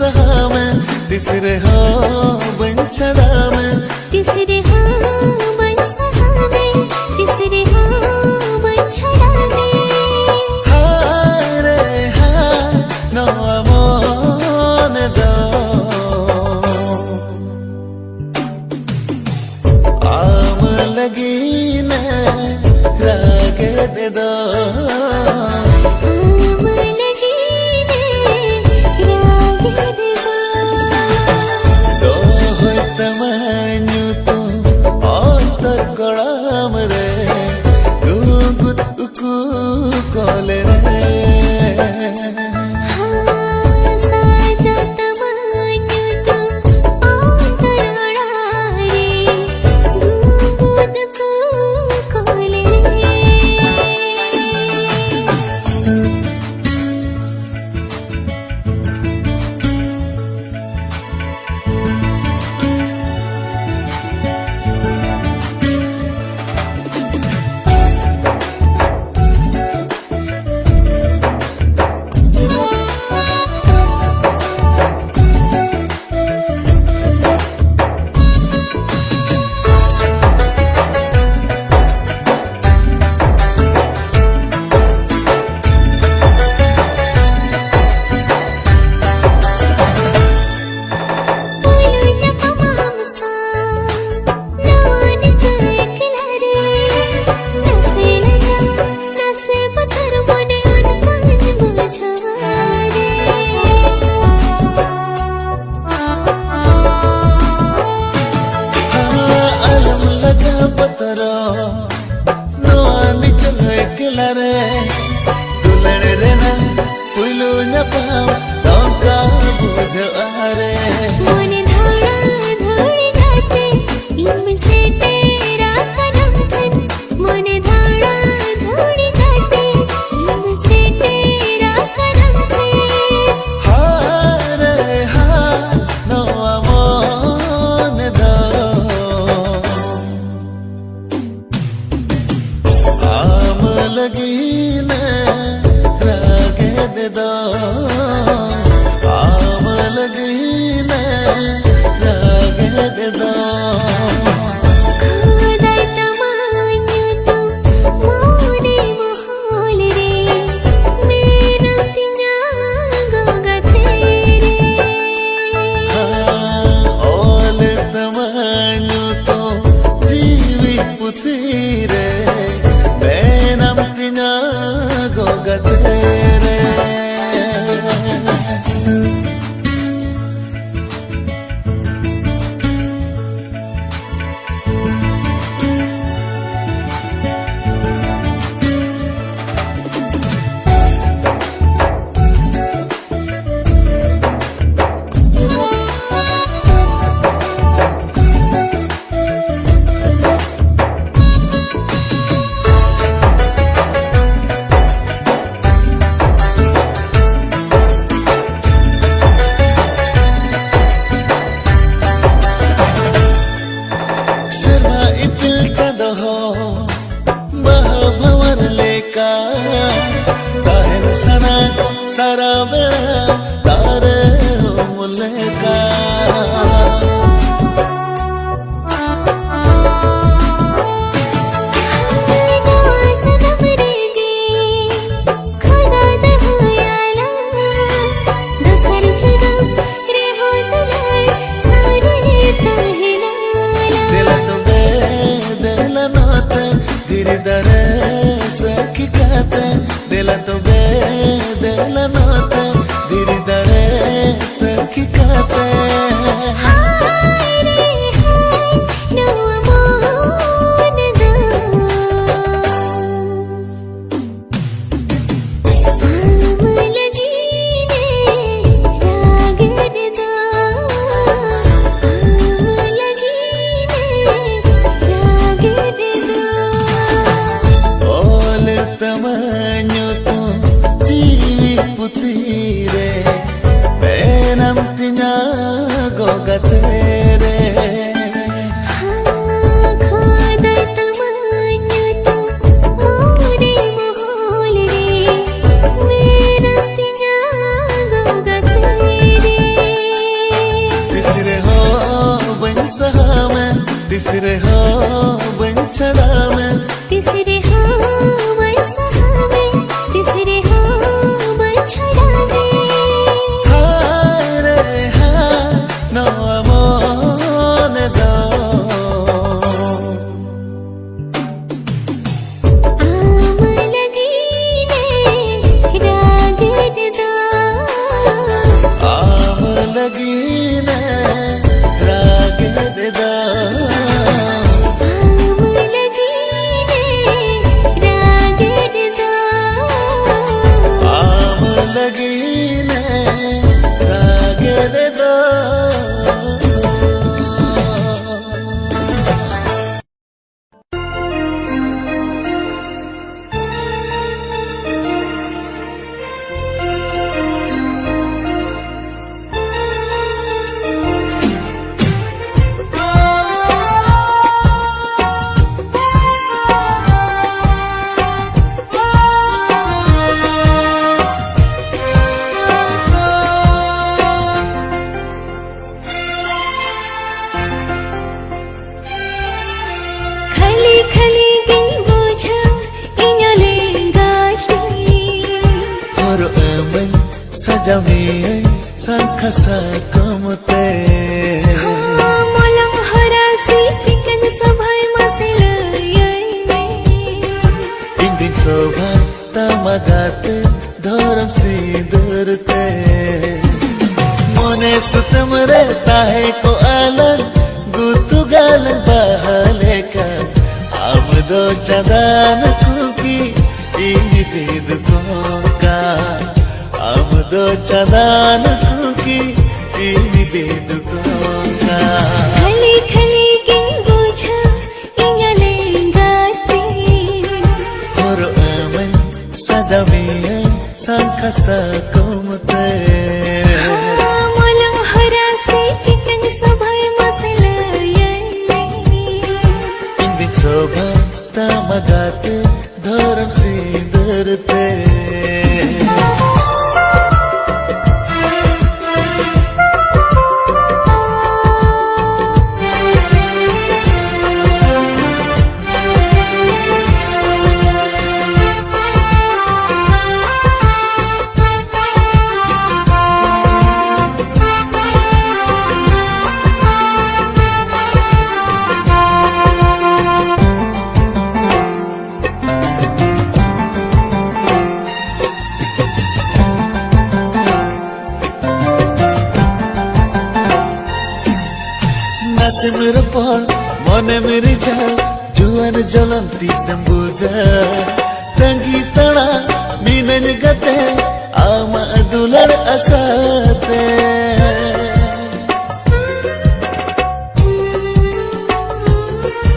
सहा में तिसरे हाँ बन छड़ा में तिसरे हाँ बन सहा में तिसरे हाँ बन छड़ा में हाय रे हाँ नो अमोन दो आम लगी ने रागे दे दो सारा बेड़ा तारे हो मुलेका धीरे दरे सखी कहते दिला तो बेदला नाते धीरे दरे सखी कहते putire benam tinya तीसरे हाँ बंचड़ा में तीसरे हाँ बरसहा में तीसरे हाँ बछड़ा में हाय रे हाँ नो अमोन दो आम लगी ने रागड़ दो आम लगी ने रागड़ दो आम लगी ने रागड़ दो आम लगी ने रागड़ दो खली खली गिन बोझा इन्याले गाली और अमन सजा में संख सकमते मोलम हरासी चिकन सभाय मसलयै इंदिन शोभा तमगाते धर्म सिंदूरते मोने सुतम रहता है को आलन गुतु गालन बहले का हम दो चंदन कुकी इंगी भेद का हम दो चंदन कुकी इंगी भेद का खली खली गिन बोझा इन्याले गाती और अमन सजा में संख सकमते मोलम हरासी चिकन सभाय मसलयै इंदिन शोभा तमगाते धर्म सिंदूरते नाचे मेरे पर मने मेरी जान जुआन जलंती संबुजा तंगी तड़ा मीनन गते आमा दुलर असाते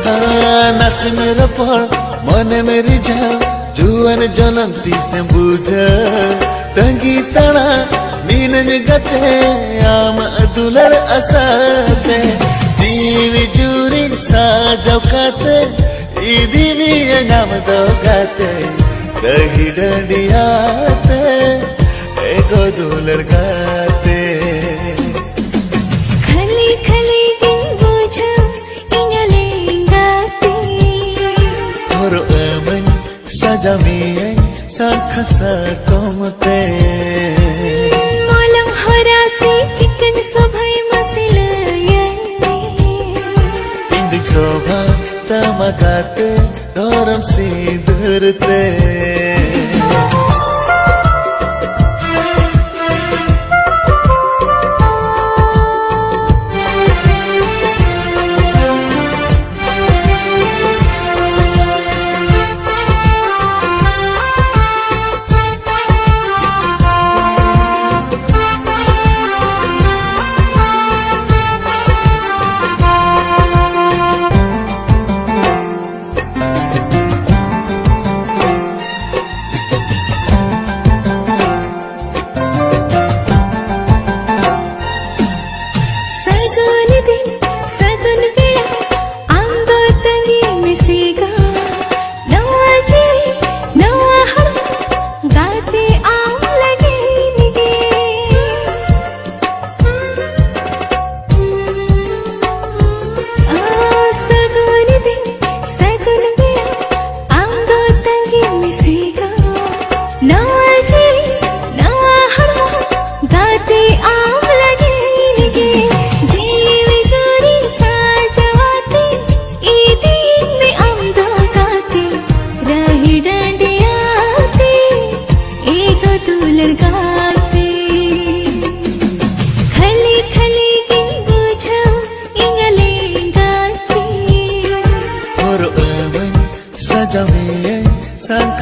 हाँ नाचे मेरे पर मने मेरी जान जुआन जलंती संबुजा तंगी तड़ा मीनन गते आमा दुलर असाते जीवी जूरी साजव काते इदिवी नाम दो गाते दही डंडियाते एगो दुलर गाते खली खली गिन बोझा इन्याले गाती और अमन सजा में संख सकमते मोलम हरासी चिकन सभाय मसलयै इंदिन शोभा तमगाते धर्म सिंदूरते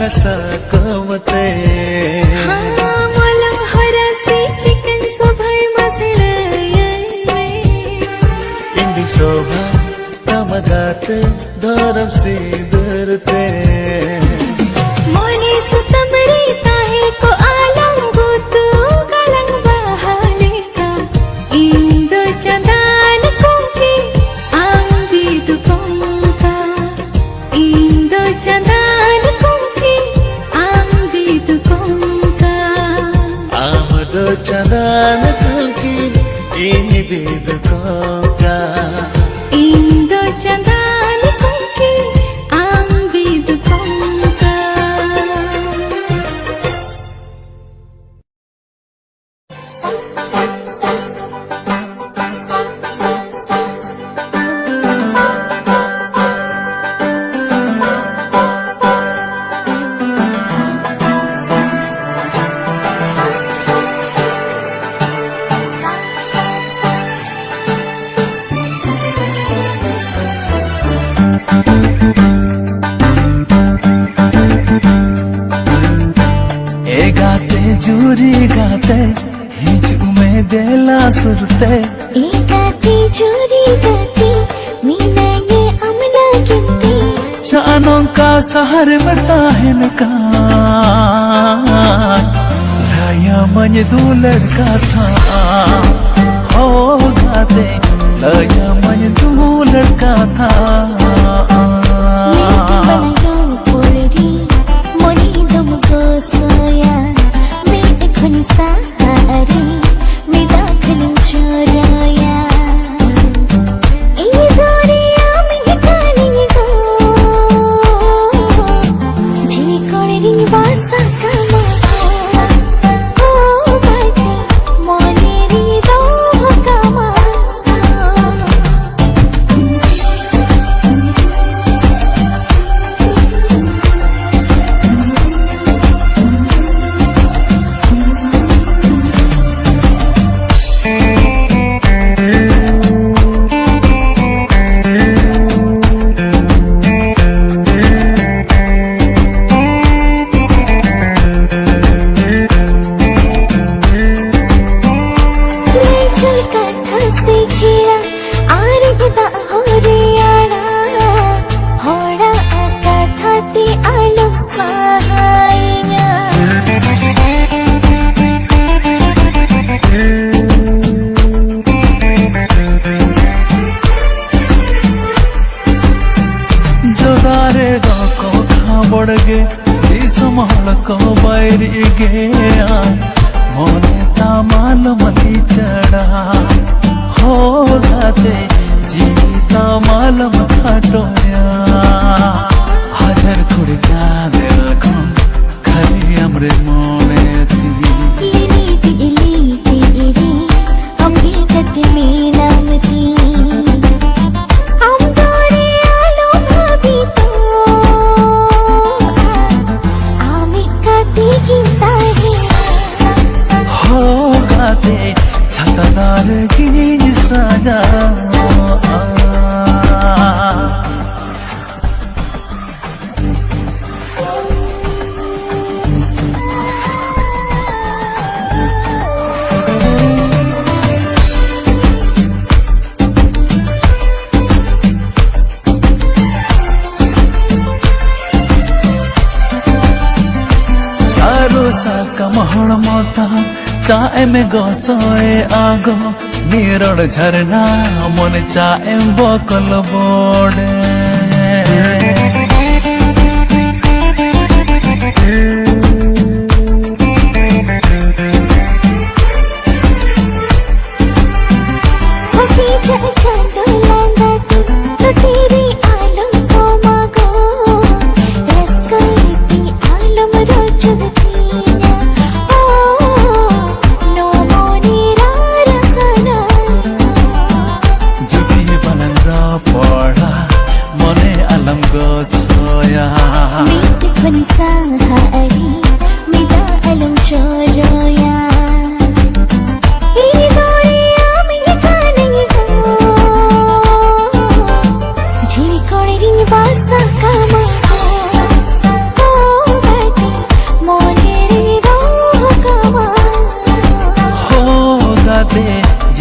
कसा कमते मला हरासी चिकन सोभाय मसले इंदी शोभा तमगात धरम सिदरते मोने सुतमरे ताहे को आलम गुतु गलंग बहाले का इंदो चंदान कुंकी आंबिदु कुंका इंदो चंदान कुंकी आंबिदु कुंका आमदो चंदान कुंकी इनी बिदु कुंका इंदो चंदान कुंकी आंबिदु कुंका ए गाते जूरी गाते हिजू में देला सुरते गाती चोरी गाती मीना ये अमना गिनती जानों का सहर में ताहन का लाया मन दू लड़का था हो गाते लाया मन दू लड़का था बनायो पोरी मोनी दम को सोया मेट खुनी सारे मेरा खलम छोराया ये गोरिया में कानी गो जी कोरी बासा कमा हो गाते मोने री दो कमा चल कथा सीखिया आरिदा होरियाड़ा होड़ा आका थाती आलम सहायना जोदारे दो को खा बढ़ गे संभाल को बैर गया मोने तामाल मली चढ़ा हो गाते जी तामाल मखाटोया हाजर खुड़का दिल कौन खरी हमरे मोने ती ली हमके कट में नामती हम गोरे आलो भाभी तो आमी कती गिनता है हो गाते छतदार की सजा सारो सा कमहण मता चाय में गसोए आगो निरण झरना मन चाय बकल बोड़े होके चल चांदो लांदा तू तेरी आलम को मागो रसकईती आलम रोचदतीना ओ नो मोनी रसना जुदी बनंगा पड़ा मने अलम गसोया मीत खुनी सहारी मेरा अलम छोरोया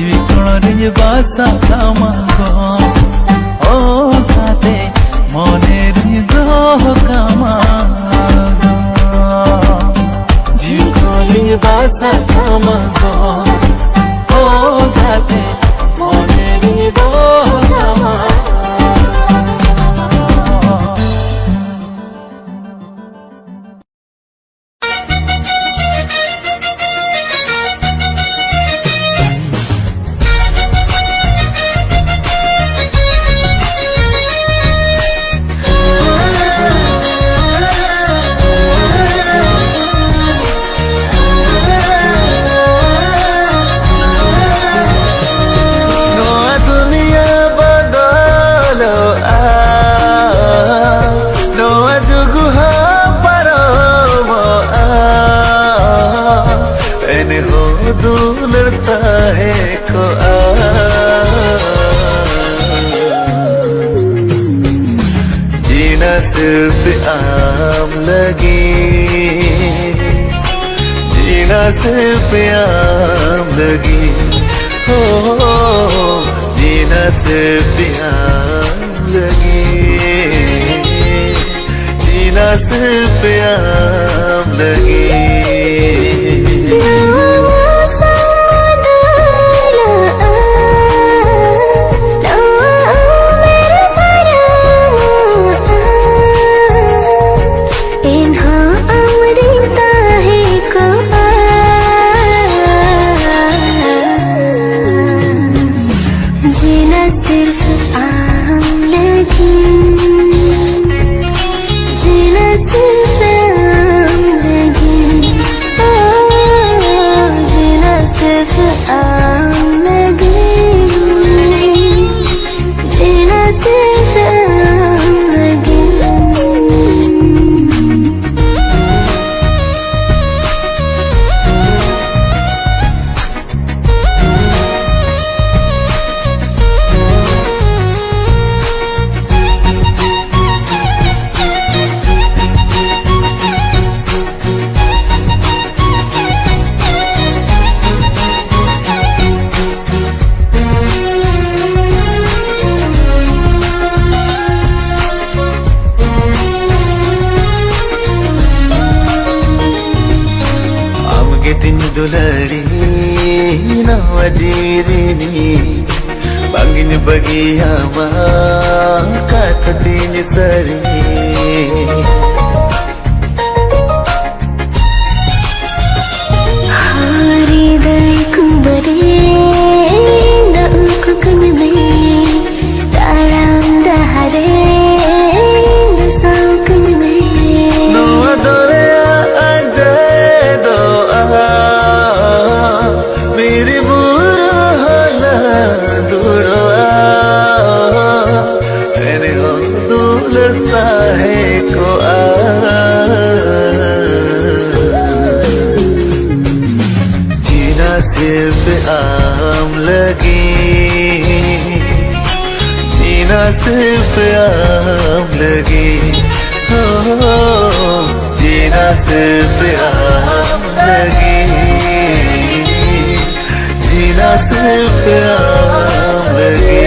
जीवी कोण रिंज बासा कामागो ओ गाते मने रिंज दो कामागो जीवी कोण रिंज बासा कामागो ओ गाते मने रिंज दो कामागो लड़ता है को जीना सिर्फ आम लगी जीना सिर्फ आम लगी हो जीना सिर्फ आम लगी जीना सिर्फ आम लगी दुलड़ी नवजीरिनी बागिन बगिया काततीन सरी हारी दई कुंबरे कुकन में ताराम दहरे सौकन में नो दरे मेरी बुरा हाला दूरो तेरे हो तू लड़ता है को जीना सिर्फ आम लगी जीना सिर्फ आम लगी हो जीना सिर्फ आम लगी जीना सिर्फ आम लगे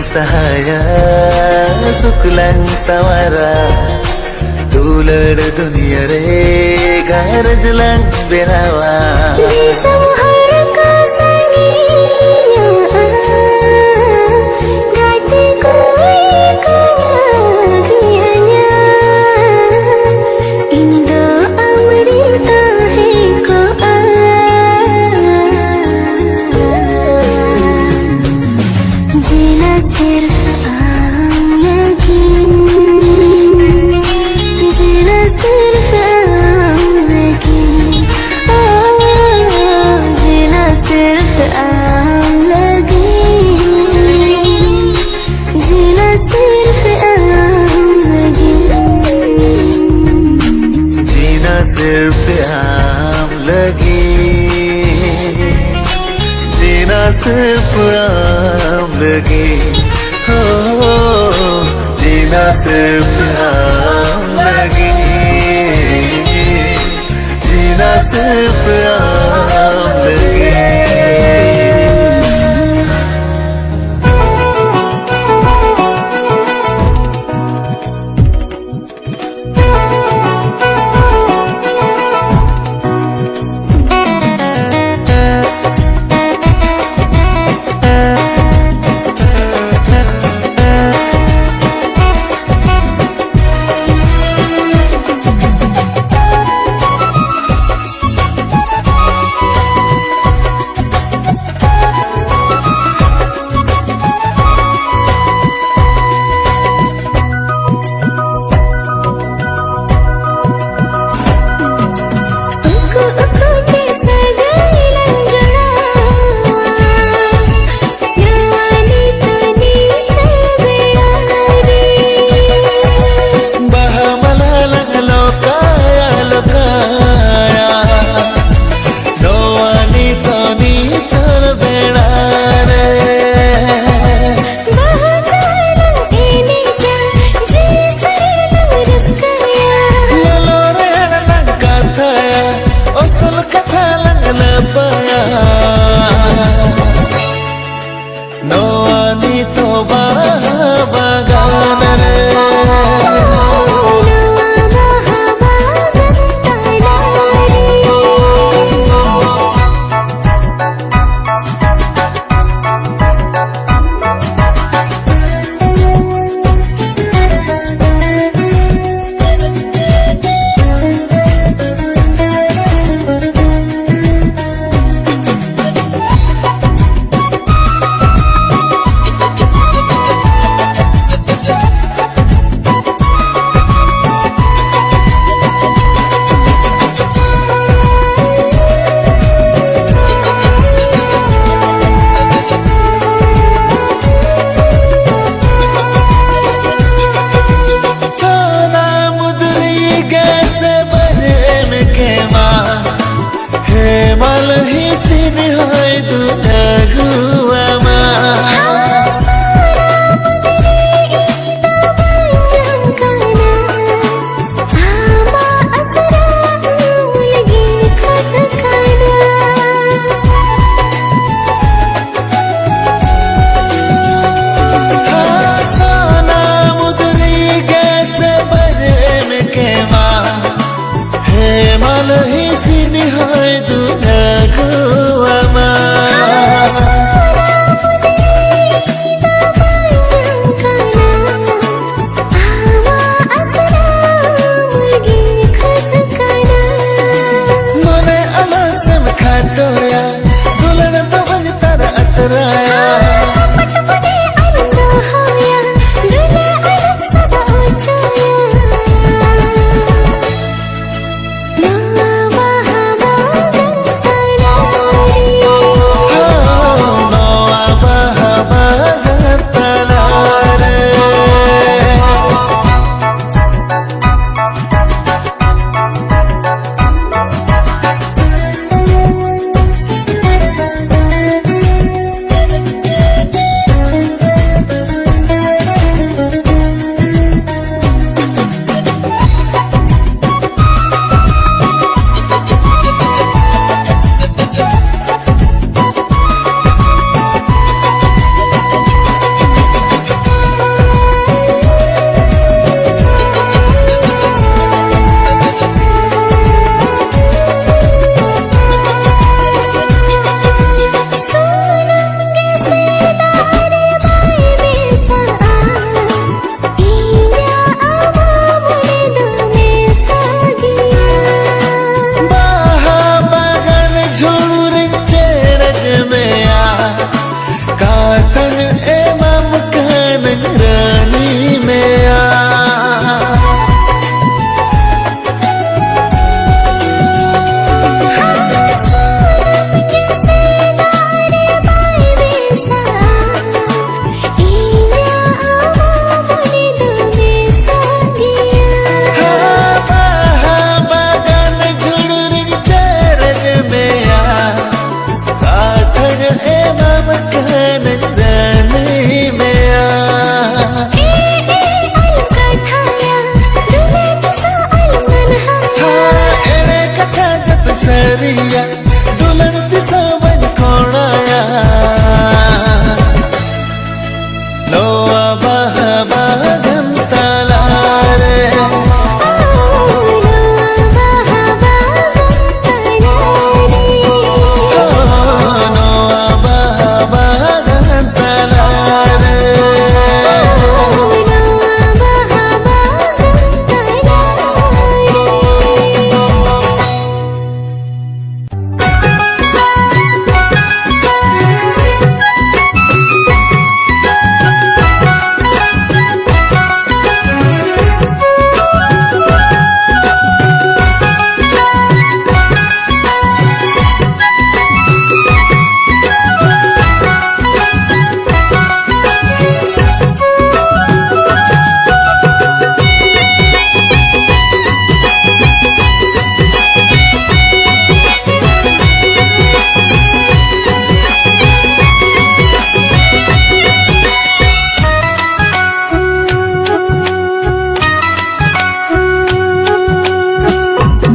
सहाया सुकलन सवारा दूलड़ दुनिया रे गरजलन बेरावा सिर्फ आम लगे, जीना सिर्फ आम लगे, हो जीना सिर्फ आम लगे, जीना सिर्फ आम लगे।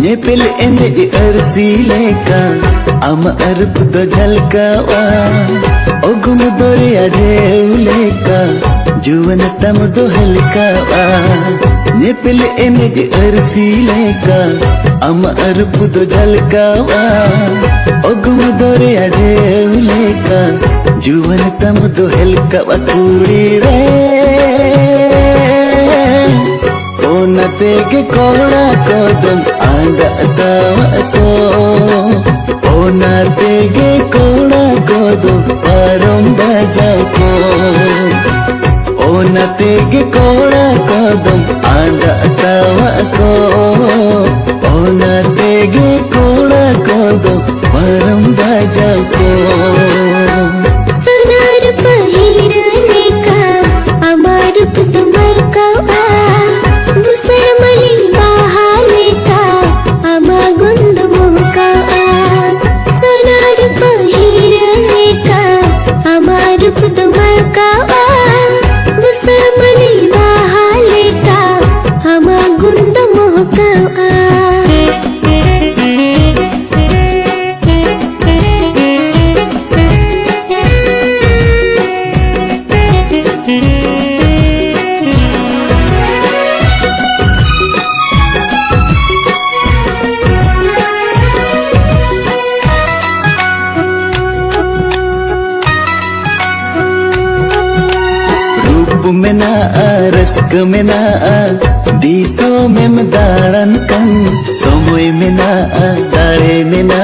Nyepel enej arsi leka ama arp do jhalkawa ogum dore adheu leka juwan tam do halkawa Nyepel enej arsi leka ama arp do jhalkawa ogum dore adheu leka juwan tam do halkawa kudi re Onate ke koda kodam anga tawa ko Onate ke koda kodam param bajao ko Onate ke koda kodam anga tawa ko Onate ke koda kodam param bajao ko Sonar pahirane ka amar putumar ka Busar mali bahale ka ama gund muka Sonar pahirane ka amar putumar ka Busar mali bahale ka ama gund muka Mena rask mena diso mem daran kan somoy mena dare mena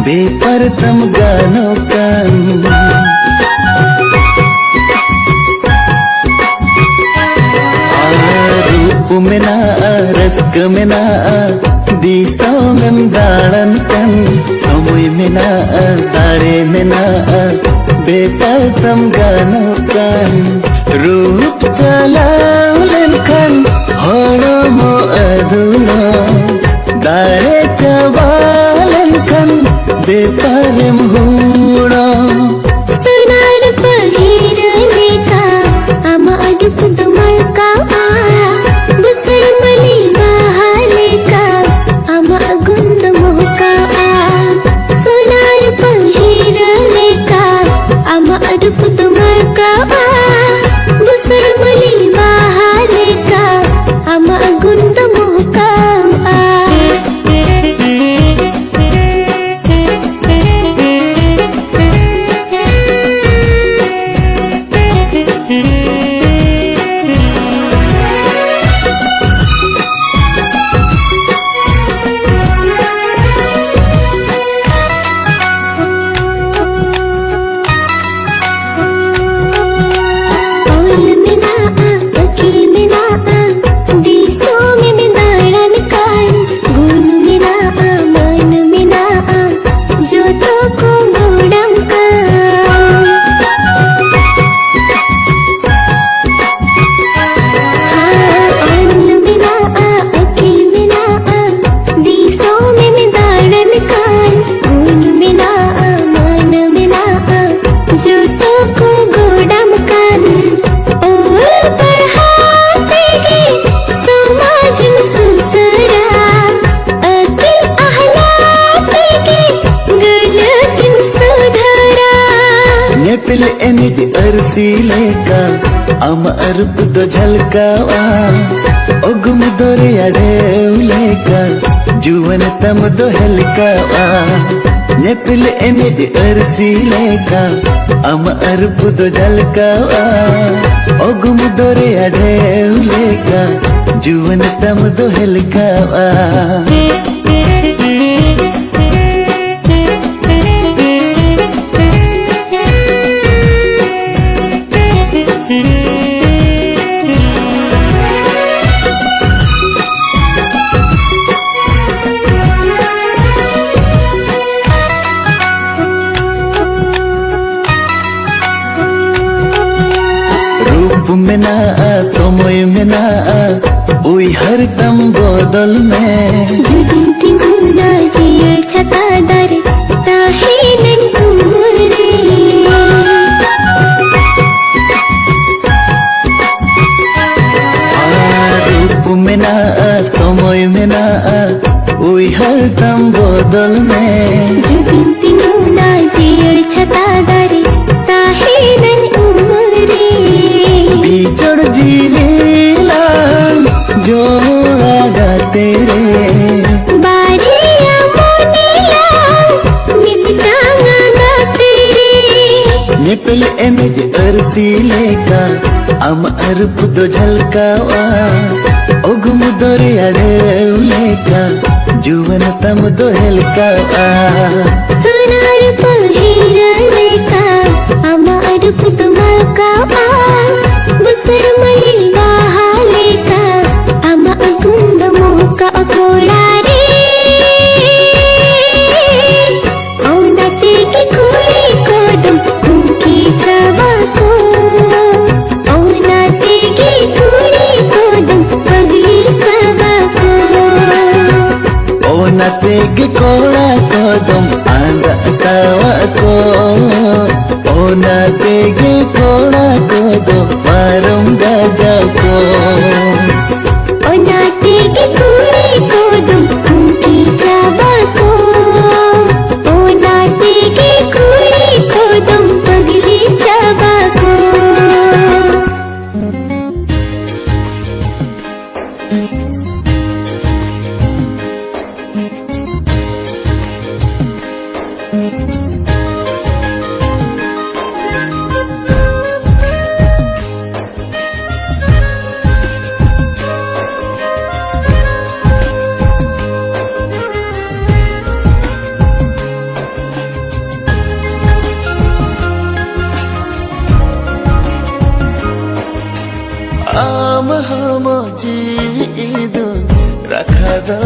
bepar tam gano kan रूप mena rask mena diso mem daran kan somoy mena dare mena bepar tam gano kan रूप चलाओ लेनखन हड़ो मो अधूरो दाड़े चबालेनखन बेपारेम हुड़ो Sonar pahirane ka amar putumar ka Busar mali bahale ka ama gund muka Sonar pahirane ka amar putumar ka Busar mali bahale ka ama gund muka Nyepel enej arsi leka ama arp do jhalkawa ogum dore adheu leka juwan tam do halkawa Nyepel enej arsi leka ama arp do jhalkawa ogum dore adheu leka juwan tam do halkawa रूप मेना समय मेना उई हर दम बदल में जुदी तिमुरा जियर छता दर ताहे नन तुमरे रूप मेना समय मेना उइहर तम बदल में जुबिन तिमुना जेड़ छता दरे ताहे नन उमरे बिछड़ जीलीला जोड़ा गा तेरे बारिया मोनीला निपटांगा गा तेरे निपल एनज अरसी लेका अम अरप दो झलकावा ओगुम दोरे अड़ेउलेका जुवन तम दो हेलकावा सुनार पहीरा लेका अमार पुतमल का बुसर मलिल बाहा लेका अमा गुंद मोह का कोड़ा रे औनते की कुड़ी कोदम उनकी जवा को औनते की कुड़ी कोदम पगली जवा को ओना तेगे कोड़ा कोदम आंदा तावा को ओना तेगे कोड़ा कोदम पारम गाजा को ओनाते की कुड़ी कोदम उनकी जवा को ओनाते की कुड़ी कोदम पगली जवा को आम हड़मो जीदु रखा दो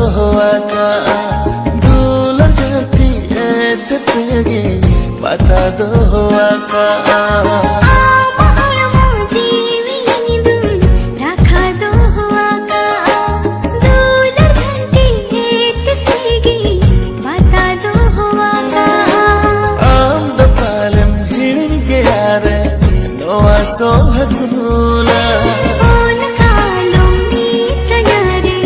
आका दूल जाती एत तेगे बता दो आका सोहतूला ओन कालो मी तयारे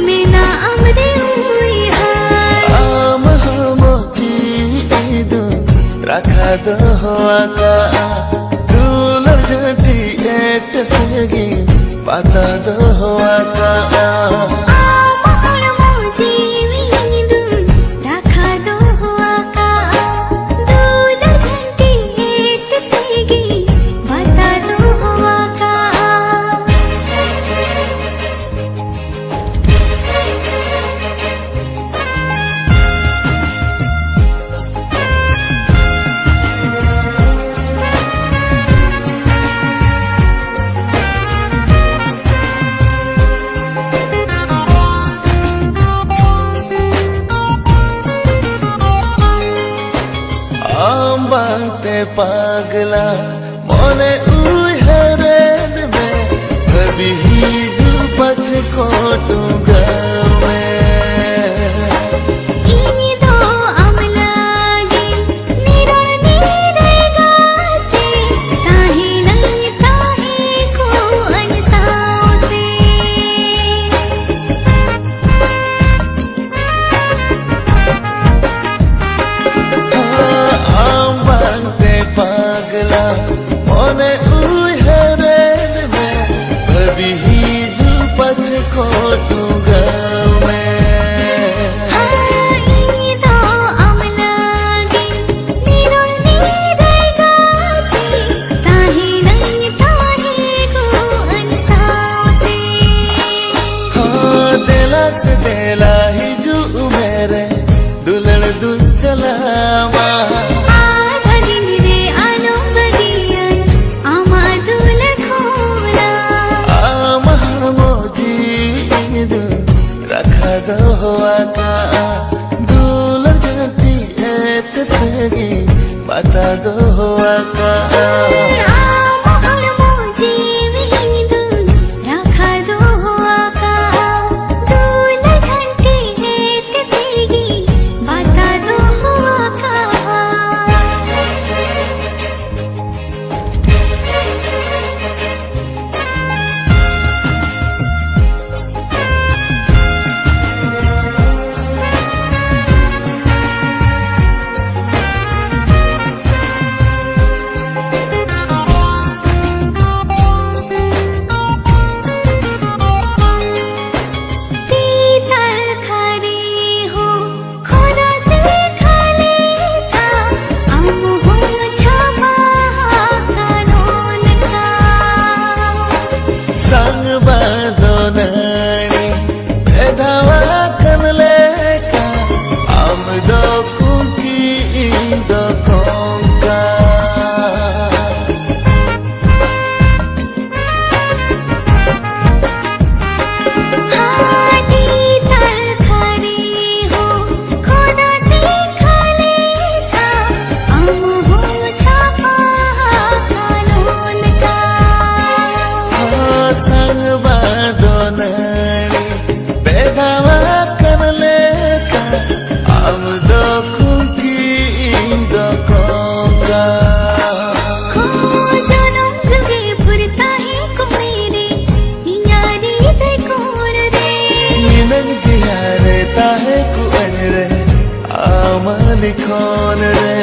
मेना अमरे हुई है आम हड़मो जीदु रखा दो आका दूल जाती एत तेगे बता दो आका बांगते पागला मोने उहरे में कभी ही जो पछ कोटूंगा पागला मोने उहरे में कभी ही जो पछ कोटूंगा से देला ही जो मेरे दुलड़ दुल चलावा रखा दो आका दूल जाती एत तेगे बता दो आका লিখন রে